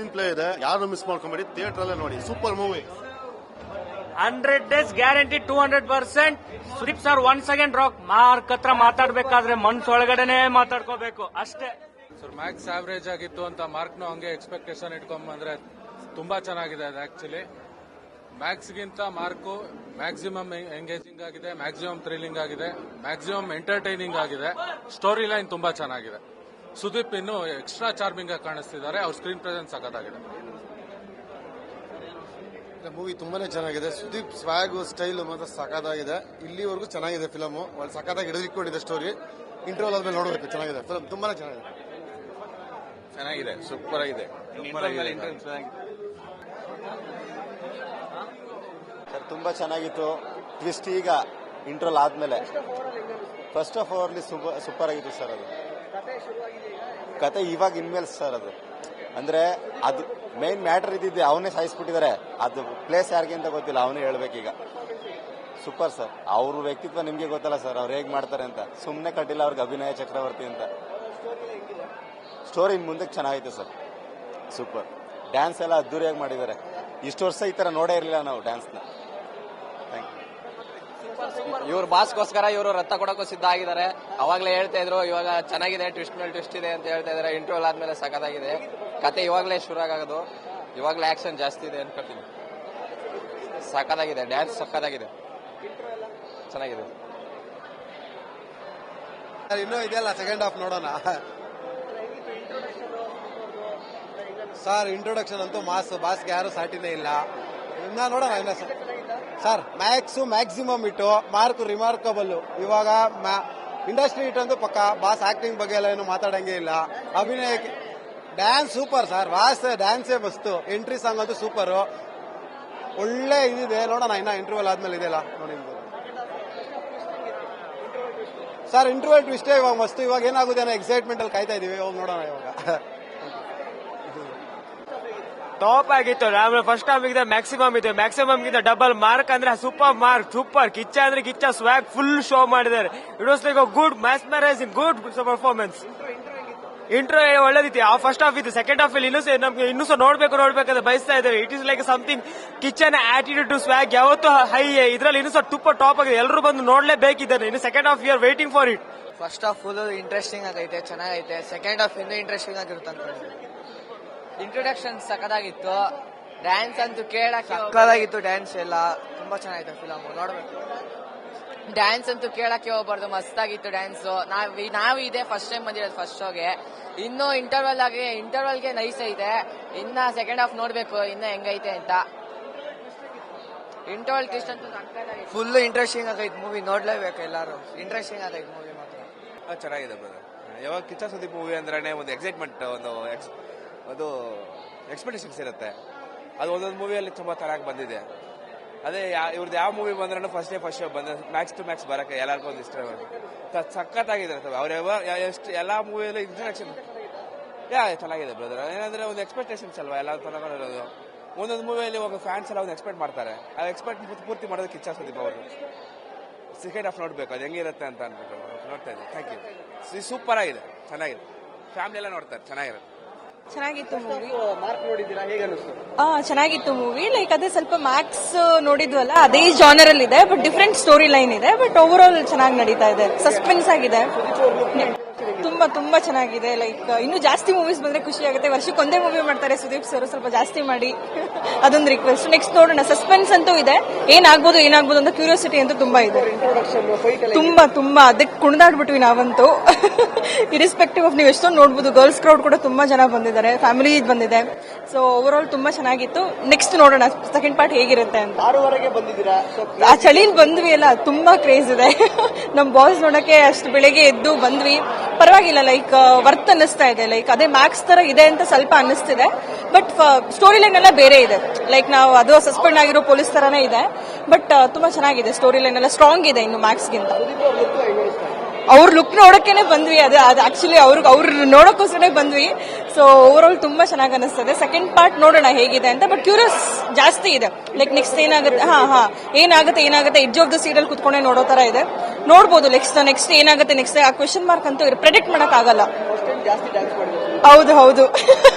Screen play ಇದೆ, ಯಾರು miss ಮಾಡ್ಕೊಂಬೇಡಿ, theatre ಅಲ್ಲೇ ನೋಡಿ. Super movie. 100 days guarantee, 200%. Sudeep sir once again rock. Mark ಹತ್ರ ಮಾತಾಡ್ಬೇಕಾದ್ರೆ ಮನ್ಸೊಳಗಡೆನೆ ಮಾತಾಡ್ಕೋಬೇಕು ಅಷ್ಟೇ. ಸರ್ ಮ್ಯಾಕ್ಸ್ ಆವರೇಜ್ ಆಗಿತ್ತು ಅಂತ ಮಾರ್ಕ್ನು ಹಂಗೆ ಎಕ್ಸ್ಪೆಕ್ಟೇಷನ್ ಇಟ್ಕೊಂಡ್ಬಂದ್ರೆ ತುಂಬಾ ಚೆನ್ನಾಗಿದೆ. ಅದು ಆಕ್ಚುಲಿ ಮ್ಯಾಕ್ಸ್ಗಿಂತ ಮಾರ್ಕು ಮ್ಯಾಕ್ಸಿಮಮ್ ಎಂಗೇಜಿಂಗ್ ಆಗಿದೆ, ಮ್ಯಾಕ್ಸಿಮಮ್ ಥ್ರಿಲ್ಲಿಂಗ್ ಆಗಿದೆ, ಮ್ಯಾಕ್ಸಿಮಮ್ ಎಂಟರ್ಟೈನಿಂಗ್ ಆಗಿದೆ. ಸ್ಟೋರಿ ಲೈನ್ ತುಂಬಾ ಚೆನ್ನಾಗಿದೆ. ಸುದೀಪ್ ಇನ್ನು ಎಕ್ಸ್ಟ್ರಾ ಚಾರ್ಮಿಂಗ್ ಆಗಿ ಕಾಣಿಸ್ತಿದ್ದಾರೆ. ಅವ್ರ ಸ್ಕ್ರೀನ್ ಪ್ರೆಸೆನ್ಸ್ ಸಖತ್ತಾಗಿದೆ. ಮೂವಿ ತುಂಬಾನೇ ಚೆನ್ನಾಗಿದೆ. ಸುದೀಪ್ ಸ್ವಾಗ್ ಸ್ಟೈಲ್ ಮಾತ್ರ ಸಖತ್ತಾಗಿದೆ. ಇಲ್ಲಿವರೆಗೂ ಚೆನ್ನಾಗಿದೆ ಫಿಲಮ್. ಒಳ್ಳೆ ಸಖತ್ತಾಗಿ ಹಿಡಿದಿಟ್ಕೊಂಡಿದೆ ಸ್ಟೋರಿ. ಇಂಟರ್ವಲ್ ಆದ್ಮೇಲೆ ನೋಡಬೇಕು. ಚೆನ್ನಾಗಿದೆ ಫಿಲಮ್, ತುಂಬಾನೇ ಚೆನ್ನಾಗಿದೆ, ಸೂಪರ್ ಆಗಿದೆ. ಸರ್ ತುಂಬಾ ಚೆನ್ನಾಗಿತ್ತು. ಟ್ವಿಸ್ಟ್ ಈಗ ಇಂಟ್ರೋಲ್ ಆದ್ಮೇಲೆ ಫಸ್ಟ್ ಆಫ್ ಆಲ್ ಸೂಪರ್ ಆಗಿತ್ತು ಸರ್. ಅದು ಕತೆ ಇವಾಗ ಇನ್ಮೇಲೆ ಸರ್ ಅದು ಅಂದ್ರೆ ಅದು ಮೇನ್ ಮ್ಯಾಟರ್ ಇದ್ದಿದ್ದೆ ಅವನೇ ಸಾಯಿಸ್ಬಿಟ್ಟಿದ್ದಾರೆ. ಅದು ಪ್ಲೇಸ್ ಯಾರಿಗೆ ಅಂತ ಗೊತ್ತಿಲ್ಲ, ಅವನೇ ಹೇಳ್ಬೇಕೀಗ. Super sir. ಅವ್ರ ವ್ಯಕ್ತಿತ್ವ ನಿಮ್ಗೆ ಗೊತ್ತಲ್ಲ ಸರ್, ಅವ್ರು ಹೇಗ್ ಮಾಡ್ತಾರೆ ಅಂತ. ಸುಮ್ಮನೆ ಕಟ್ಟಿಲ್ಲ ಅವ್ರಿಗೆ ಅಭಿನಯ ಚಕ್ರವರ್ತಿ ಅಂತ. ಸ್ಟೋರಿ ಮುಂದಕ್ಕೆ ಚೆನ್ನಾಗೈತೆ ಸರ್. ಸೂಪರ್. ಡ್ಯಾನ್ಸ್ ಎಲ್ಲ ಅದ್ದೂರಿಯಾಗಿ ಮಾಡಿದ್ದಾರೆ. ಇಷ್ಟು ವರ್ಷ ಈ ತರ ನೋಡೇ ಇರಲಿಲ್ಲ ನಾವು ಡ್ಯಾನ್ಸ್ನ. ಇವ್ರ ಬಾಸ್ಗೋಸ್ಕರ ಇವರು ರಕ್ತ ಕೊಡಕ್ಕೂ ಸಿದ್ಧ ಆಗಿದ್ದಾರೆ. ಅವಾಗಲೇ ಹೇಳ್ತಾ ಇದ್ರು ಇವಾಗ ಚೆನ್ನಾಗಿದೆ, ಟ್ವಿಸ್ಟ್ ಮೇಲೆ ಟ್ವಿಸ್ಟ್ ಇದೆ ಅಂತ ಹೇಳ್ತಾ ಇದಾರೆ. ಇಂಟರ್ವಲ್ ಆದ್ಮೇಲೆ ಸಖತ್ತಾಗಿದೆ. ಕತೆ ಇವಾಗಲೇ ಶುರು ಆಗೋದು, ಇವಾಗಲೇ ಆಕ್ಷನ್ ಜಾಸ್ತಿ ಇದೆ ಅನ್ಕೊತೀನಿ. ಸಖತ್ತಾಗಿದೆ, ಡ್ಯಾನ್ಸ್ ಸಖತ್ತಾಗಿದೆ, ಚೆನ್ನಾಗಿದೆ. ಇನ್ನೂ ಇದೆಯಲ್ಲ ಸೆಕೆಂಡ್ ಹಾಫ್ ನೋಡೋಣ ಸರ್. ಇಂಟ್ರೊಡಕ್ಷನ್ ಅಂತೂ ಬಾಸ್ಗೆ ಯಾರು ಸಾಟಿನೇ ಇಲ್ಲ. ಇನ್ನ ನೋಡೋಣ ಇನ್ನ ಸರ್. ಮ್ಯಾಕ್ಸಿಮಮ್ ಇಟ್ಟು ಮಾರ್ಕ್ ರಿಮಾರ್ಕಬಲ್. ಇವಾಗ ಇಂಡಸ್ಟ್ರಿ ಇಟ್ ಅಂತೂ ಪಕ್ಕ. ಬಾಸ್ ಆಕ್ಟಿಂಗ್ ಬಗ್ಗೆ ಎಲ್ಲ ಏನು ಮಾತಾಡಂಗೆ ಇಲ್ಲ. ಅಭಿನಯಕ್ಕೆ ಡ್ಯಾನ್ಸ್ ಸೂಪರ್ ಸರ್. ಬಾಸ್ ಡ್ಯಾನ್ಸೇ ಬಸ್ತು. ಎಂಟ್ರಿ ಸಾಂಗ್ ಅಂತೂ ಸೂಪರ್. ಒಳ್ಳೆ ಇದಿದೆ. ನೋಡೋಣ ಇನ್ನ ಇಂಟರ್ವಲ್ ಆದ್ಮೇಲೆ ಇದೆಯಲ್ಲ ನೋಡಿ ಸರ್. ಇಂಟರ್ವಲ್ ಟ್ವಿಸ್ಟೇ ಇವಾಗ ಮಸ್ತು. ಇವಾಗ ಏನಾಗುತ್ತೆ ಅನ್ನೋ ಎಕ್ಸೈಟ್ಮೆಂಟ್ ಅಲ್ಲಿ ಕಾಯ್ತಾ ಇದೀವಿ. ಹೋಗಿ ನೋಡೋಣ ಇವಾಗ. ಟಾಪ್ ಆಗಿತ್ತು. ಫಸ್ಟ್ ಹಾಫ್ ಇದೆ ಮ್ಯಾಕ್ಸಿಮಮ್ ಇದೆ. ಮ್ಯಾಕ್ಸಿಮಮ್ ಗಿಂತ ಡಬಲ್ ಮಾರ್ಕ್ ಅಂದ್ರೆ ಸೂಪರ್ ಮಾರ್ಕ್. ಸೂಪರ್. ಕಿಚ್ಚ ಅಂದ್ರೆ ಕಿಚ್ಚ ಸ್ವ್ಯಾಗ್ ಫುಲ್ ಶೋ ಮಾಡಿದ್ದಾರೆ. It was like good mesmerising, good performance. Intro ಒಳ್ಳೇದಿತ್ತು. ಆ ಫಸ್ಟ್ ಹಾಫ್ ಇತ್ತು. ಸೆಕೆಂಡ್ ಹಾಫ್ ಅಲ್ಲಿ ನಮ್ಗೆ ಇನ್ನೂ ಸಹ ನೋಡ್ಬೇಕಂತ ಬಯಸ್ತಾ ಇದ್ದಾರೆ. ಇಟ್ ಇಸ್ ಲೈಕ್ ಸಮಥಿಂಗ್ ಕಿಚ್ಚನ್ ಆಟಿಟ್ಯೂಡ್ ಟು ಸ್ವ್ಯಾಗ್ ಯಾವತ್ತು ಹೈ. ಇದ್ರಲ್ಲಿ ಇನ್ನೂ ಸಹ ಟಾಪ್ ಆಗಿದೆ. ಎಲ್ಲರೂ ಬಂದು ನೋಡ್ಲೇಬೇಕಿದ್ದಾರೆ. ಇನ್ನು second half you are waiting for it. First half full interesting ಆಗೈತೆ, ಚೆನ್ನಾಗೈತೆ. ಸೆಕೆಂಡ್ ಹಾಫ್ ಇನ್ನೂ ಇಂಟ್ರೆಸ್ಟಿಂಗ್ ಆಗಿರುತ್ತೆ ಅಂತ. ಇಂಟ್ರೊಡಕ್ಷನ್ ಸಖತ್ತಾಗಿತ್ತು. ಡ್ಯಾನ್ಸ್ ಅಂತೂ ಕೇಳಕ್ಕೆ ಸಖತ್ತಾಗಿತ್ತು. ಡ್ಯಾನ್ಸ್ ಎಲ್ಲ ತುಂಬಾ ಚೆನ್ನಾಗಿತ್ತು. ಫಿಲಮ್ ನೋಡ್ಬೇಕು. ಡ್ಯಾನ್ಸ್ ಅಂತೂ ಕೇಳಕ್ಕೆ ಹೋಗ್ಬಾರ್ದು, ಮಸ್ತಾಗಿತ್ತು ಡ್ಯಾನ್ಸ್. ನಾವು ಇದೆ ಫಸ್ಟ್ ಟೈಮ್ ಬಂದಿರೋದು ಫಸ್ಟ್ ಶೋಗೆ. ಇನ್ನು ಇಂಟರ್ವಲ್ಗೆ ನೈಸ್ ಐತೆ. ಇನ್ನ ಸೆಕೆಂಡ್ ಹಾಫ್ ನೋಡ್ಬೇಕು ಇನ್ನ ಹೆಂಗೈತೆ ಅಂತ. ಇಂಟರ್ವಲ್ ಟೆಸ್ಟ್ ಅಂತೂ ಫುಲ್ ಇಂಟ್ರೆಸ್ಟಿಂಗ್ ಆಗೈತೆ ಮೂವಿ. ನೋಡ್ಲೇಬೇಕು ಎಲ್ಲಾರು. ಇಂಟ್ರೆಸ್ಟಿಂಗ್ ಆಗೈತೆ ಮೂವಿ ಮಾತ್ರ. ಚೆನ್ನಾಗಿದೆ ಬ್ರದರ್. ಯಾವಾಗ ಕಿಚ್ಚ ಸುದೀಪ್ ಮೂವಿ ಅಂದ್ರೆ ಒಂದು ಎಕ್ಸೈಟ್ಮೆಂಟ್, ಒಂದು ಎಕ್ಸ್ಪೆಕ್ಟೇಷನ್ಸ್ ಇರುತ್ತೆ. ಅದು ಒಂದೊಂದು ಮೂವಿಯಲ್ಲಿ ತುಂಬಾ ಚೆನ್ನಾಗಿ ಬಂದಿದೆ. ಅದೇ ಇವ್ರದ್ದು ಯಾವ ಮೂವಿ ಬಂದ್ರೂ ಫಸ್ಟ್ ಶೋ ಬಂದ ಮ್ಯಾಕ್ಸ್ ಟು ಮ್ಯಾಕ್ಸ್ ಬರಕ್ಕೆ ಎಲ್ಲರಿಗೂ ಒಂದು ಇಷ್ಟ. ಸಖತ್ತಾಗಿದೆ ಅವ್ರ ಎಷ್ಟು ಎಲ್ಲಾ ಮೂವಿಯಲ್ಲಿ ಇಂಟ್ರಡಕ್ಷನ್ ಚೆನ್ನಾಗಿದೆ ಬ್ರದರ್. ಏನಂದ್ರೆ ಒಂದು ಎಕ್ಸ್ಪೆಕ್ಟೇಷನ್ಸ್ ಅಲ್ವಾ ಎಲ್ಲ ತನಕ. ಒಂದೊಂದು ಮೂವಿಯಲ್ಲಿ ಒಂದು ಫ್ಯಾನ್ಸ್ ಎಲ್ಲ ಒಂದು ಎಕ್ಸ್ಪೆಕ್ಟ್ ಮಾಡ್ತಾರೆ. ಆ ಎಕ್ಸ್ಪೆಕ್ಟ್ ಪೂರ್ತಿ ಮಾಡೋದಕ್ಕೆ ಕಿಚ್ಚ ಸುದೀಪ್ ಅವರು. ಸೆಕೆಂಡ್ ಹಾಫ್ ನೋಡ್ಬೇಕು ಅದು ಹೆಂಗಿರುತ್ತೆ ಅಂತ ಅನ್ಬೇಕು. ನೋಡ್ತಾ ಇದ್ದೀನಿ. Thank you. ಸೂಪರ್ ಆಗಿದೆ, ಚೆನ್ನಾಗಿದೆ. ಫ್ಯಾಮಿಲಿ ಎಲ್ಲ ನೋಡ್ತಾರೆ. ಚೆನ್ನಾಗಿತ್ತು ಮೂವಿ. ಚೆನ್ನಾಗಿತ್ತು ಮೂವಿ. ಲೈಕ್ ಅದೇ ಸ್ವಲ್ಪ ಮ್ಯಾಕ್ಸ್ ನೋಡಿದ್ವಲ್ಲ, ಅದೇ ಜಾನರ್ ಅಲ್ಲಿ ಇದೆ, ಬಟ್ ಡಿಫ್ರೆಂಟ್ ಸ್ಟೋರಿ ಲೈನ್ ಇದೆ. ಬಟ್ ಓವರ್ ಆಲ್ ಚೆನ್ನಾಗಿ ನಡೀತಾ ಇದೆ. ಸಸ್ಪೆನ್ಸ್ ಆಗಿದೆ. ತುಂಬಾ ಚೆನ್ನಾಗಿದೆ. ಲೈಕ್ ಇನ್ನು ಜಾಸ್ತಿ ಮೂವೀಸ್ ಬಂದ್ರೆ ಖುಷಿ ಆಗುತ್ತೆ. ವರ್ಷಕ್ಕೆ ಒಂದೇ ಮೂವಿ ಮಾಡ್ತಾರೆ ಸುದೀಪ್ ಸರ್, ಸ್ವಲ್ಪ ಜಾಸ್ತಿ ಮಾಡಿ ಅದೊಂದು ರಿಕ್ವೆಸ್ಟ್. ನೆಕ್ಸ್ಟ್ ನೋಡೋಣ. ಸಸ್ಪೆನ್ಸ್ ಅಂತೂ ಇದೆ. ಏನಾಗ್ಬೋದು ಅಂತ ಕ್ಯೂರಿಯಾಸಿಟಿ ಅಂತೂ ತುಂಬಾ ಇದೆ. ತುಂಬಾ ಅದಕ್ಕೆ ಕುಣಿದಾಡ್ಬಿಟ್ವಿ ನಾವಂತೂ. ಇರಿಸ್ಪೆಕ್ಟಿವ್ ಆಫ್ ನೀವು ಎಷ್ಟೊಂದು ನೋಡ್ಬೋದು. ಗರ್ಲ್ಸ್ ಕ್ರೌಡ್ ಕೂಡ ತುಂಬಾ ಜನ ಬಂದಿದ್ದಾರೆ, ಫ್ಯಾಮಿಲಿ ಬಂದಿದೆ. ಸೊ ಓವರ್ ಆಲ್ ತುಂಬಾ ಚೆನ್ನಾಗಿತ್ತು. ನೆಕ್ಸ್ಟ್ ನೋಡೋಣ ಸೆಕೆಂಡ್ ಪಾರ್ಟ್ ಹೇಗಿರುತ್ತೆ ಅಂತ. 6:00 ಬಂದಿದ್ದೀರಾ? ಆ ಚಳಿಲ್ ಬಂದ್ವಿ ಅಲ್ಲ, ತುಂಬಾ ಕ್ರೇಜ್ ಇದೆ. ನಮ್ ಬಾಯ್ಸ್ ನೋಡಕ್ಕೆ ಅಷ್ಟು ಬೆಳಿಗ್ಗೆ ಎದ್ದು ಬಂದ್ವಿ. ಪರವಾಗಿಲ್ಲ, ಲೈಕ್ ವರ್ತ್ ಅನ್ನಿಸ್ತಾ ಇದೆ. ಲೈಕ್ ಅದೇ ಮ್ಯಾಕ್ಸ್ ತರ ಇದೆ ಅಂತ ಸ್ವಲ್ಪ ಅನ್ನಿಸ್ತಿದೆ. ಬಟ್ ಸ್ಟೋರಿ ಲೈನ್ ಎಲ್ಲ ಬೇರೆ ಇದೆ. ಲೈಕ್ ನಾವು ಅದು ಸಸ್ಪೆಂಡ್ ಆಗಿರೋ ಪೊಲೀಸ್ ತರಾನೇ ಇದೆ. ಬಟ್ ತುಂಬಾ ಚೆನ್ನಾಗಿದೆ. ಸ್ಟೋರಿ ಲೈನ್ ಎಲ್ಲ ಸ್ಟ್ರಾಂಗ್ ಇದೆ ಇನ್ನು ಮ್ಯಾಕ್ಸ್ ಗಿಂತ. ಅವ್ರ ಲುಕ್ ನೋಡಕ್ಕೇನೆ ಬಂದ್ವಿ. ಅದು ಆಕ್ಚುಲಿ ಅವ್ರ ನೋಡೋಕ್ಕೋಸ್ಕರ ಬಂದ್ವಿ. ಸೊ ಓವರ್ ಆಲ್ ತುಂಬಾ ಚೆನ್ನಾಗಿ ಅನಿಸ್ತದೆ. ಸೆಕೆಂಡ್ ಪಾರ್ಟ್ ನೋಡೋಣ ಹೇಗಿದೆ ಅಂತ. ಬಟ್ ಕ್ಯೂರಿಯಸ್ ಜಾಸ್ತಿ ಇದೆ. ಲೈಕ್ ನೆಕ್ಸ್ಟ್ ಏನಾಗುತ್ತೆ ಏನಾಗುತ್ತೆ ಎಡ್ಜ್ ಆಫ್ ದ ಸೀಟ್ ಅಲ್ಲಿ ಕುತ್ಕೊಂಡೆ ನೋಡೋ ತರ ಇದೆ. ನೋಡ್ಬೋದು ನೆಕ್ಸ್ಟ್ ಏನಾಗುತ್ತೆ. ನೆಕ್ಸ್ಟ್ ಆ ಕ್ವೆಶ್ಚನ್ ಮಾರ್ಕ್ ಅಂತೂ ಪ್ರೆಡಿಕ್ಟ್ ಮಾಡಕ್ ಆಗಲ್ಲ. ಹೌದು ಹೌದು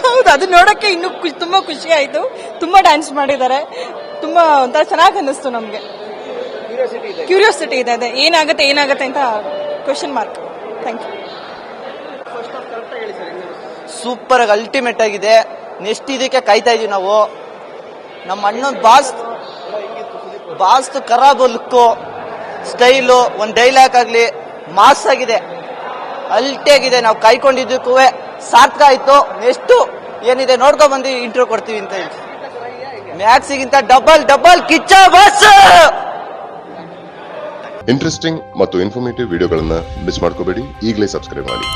ಹೌದು, ಅದು ನೋಡಕ್ಕೆ ಇನ್ನೂ ತುಂಬಾ ಖುಷಿ ಆಯ್ತು. ತುಂಬಾ ಡ್ಯಾನ್ಸ್ ಮಾಡಿದ್ದಾರೆ, ತುಂಬಾ ಒಂಥರ ಚೆನ್ನಾಗಿ ಅನ್ನಿಸ್ತು ನಮ್ಗೆ. ಕ್ಯೂರಿಯಾಸಿಟಿ ಇದೆ, ಅದೇ ಏನಾಗುತ್ತೆ ಅಂತ question mark. Thank you. Super ಆಗಿ ಅಲ್ಟಿಮೇಟ್ ಆಗಿದೆ. ನೆಕ್ಸ್ಟ್ ಇದಕ್ಕೆ ಕಾಯ್ತಾ ಇದೀವಿ ನಾವು. ನಮ್ಮ ಅಣ್ಣನ ಬಾಸ್ ಖರಾಬ್ ಲುಕ್ಕು, ಸ್ಟೈಲು, ಒಂದ್ ಡೈಲಾಗ್ ಆಗ್ಲಿ ಮಾಸ್ ಆಗಿದೆ, ಅಲ್ಟಿಯಾಗಿದೆ. ನಾವು ಕಾಯ್ಕೊಂಡಿದ್ದಕ್ಕೂ ಸಾರ್ಥಕ ಆಯ್ತು. ನೆಕ್ಸ್ಟ್ ಏನಿದೆ ನೋಡ್ಕೊಂಡ್ ಬಂದು ಇಂಟ್ರೋ ಕೊಡ್ತೀವಿ ಅಂತ ಹೇಳಿ. ಮ್ಯಾಕ್ಸಿಗಿಂತ ಡಬಲ್ ಕಿಚ್ಚ ಬಾಸ್. ಇಂಟ್ರೆಸ್ಟಿಂಗ್ ಮತ್ತು ಇನ್ಫಾರ್ಮೇಟಿವ್ ವಿಡಿಯೋಗಳನ್ನ ಮಿಸ್ ಮಾಡ್ಕೋಬೇಡಿ. ಈಗಲೇ ಸಬ್ಸ್ಕ್ರೈಬ್ ಮಾಡಿ.